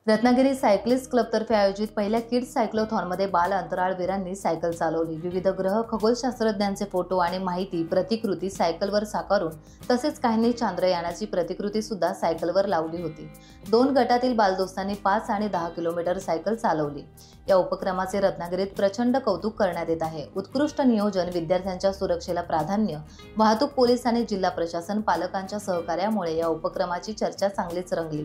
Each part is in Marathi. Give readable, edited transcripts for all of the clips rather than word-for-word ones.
रत्नागिरी सायकलिस्ट क्लबतर्फे आयोजित पहिल्या किड्स सायक्लोथॉनमध्ये बाल अंतराळवीरांनी सायकल चालवली। विविध ग्रह खगोलशास्त्रज्ञांचे फोटो आणि माहिती प्रतिकृती सायकलवर साकारून तसेच काहींनी चांद्रयानाची प्रतिकृती सुद्धा सायकलवर लावली होती। 2 गटातील बालदोस्तांनी 5 आणि 10 किलोमीटर सायकल चालवली। या उपक्रमाचे रत्नागिरीत प्रचंड कौतुक करण्यात येत आहे। उत्कृष्ट नियोजन, विद्यार्थ्यांच्या सुरक्षेला प्राधान्य, वाहतूक पोलीस आणि जिल्हा प्रशासन पालकांच्या सहकार्यामुळे या उपक्रमाची चर्चा चांगलीच रंगली।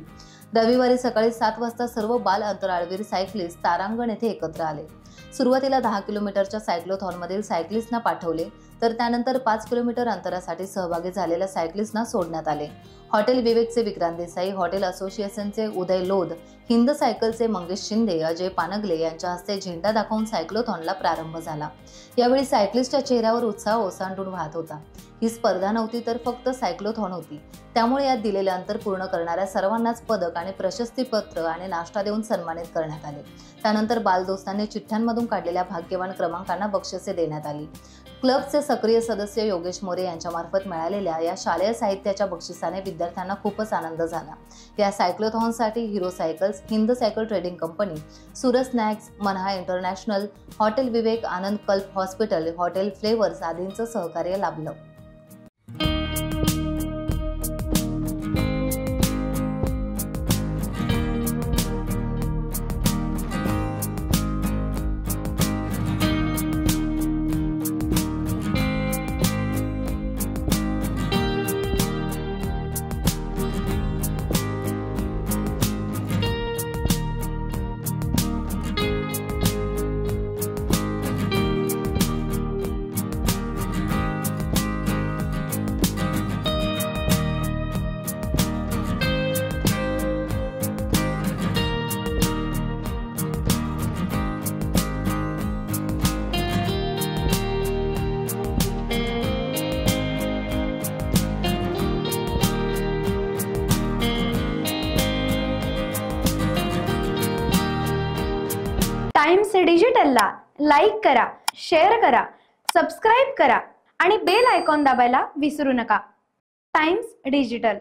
रविवारी सकाळी 7 वाजता सर्व बाल अंतराळवीर सायकलिस्ट तारांगण येथे एकत्र आले। सुरुवातीला 10 किलोमीटरच्या सायक्लोथॉनमधील सायकलिस्टना पाठवले, तर त्यानंतर 5 किलोमीटर अंतरासाठी सहभागी झालेल्या सायकलिस्टना सोडण्यात आले। हॉटेल विवेकचे विक्रांत देसाई, हॉटेल असोसिएशनचे उदय लोध, हिंद सायकलचे मंगेश शिंदे, अजय पानगले यांच्या हस्ते झेंडा दाखवून सायक्लोथॉनला प्रारंभ झाला। यावेळी सायकलिस्टच्या चेहऱ्यावर उत्साह ओसांडून वाहत होता। ही स्पर्धा नव्हती तर फक्त सायक्लोथॉन होती, त्यामुळे यात दिलेले अंतर पूर्ण करणाऱ्या सर्वांनाच पदक आणि प्रशस्तीपत्र आणि नाश्ता देऊन सन्मानित करण्यात आले। त्यानंतर बालदोस्तांनी चिठ्ठ्यांमधून काढलेल्या भाग्यवान क्रमांकांना बक्षिसे देण्यात आली। क्लबचे सक्रिय सदस्य योगेश मोरे यांच्यामार्फत मिळालेल्या या शालेय साहित्याच्या बक्षिसाने विद्यार्थ्यांना खूपच आनंद झाला। या सायक्लोथॉनसाठी Hero cycles, Hind cycle trading company, Suraj snacks, Manha international, hotel Vivek, Anand Kalp hospital, hotel flavours आदींचं सहकार्य लाभलं। टाइम्स डिजिटलला लाईक करा, शेअर करा, सबस्क्राईब करा आणि बेल आयकॉन दाबायला विसरू नका। Times digital.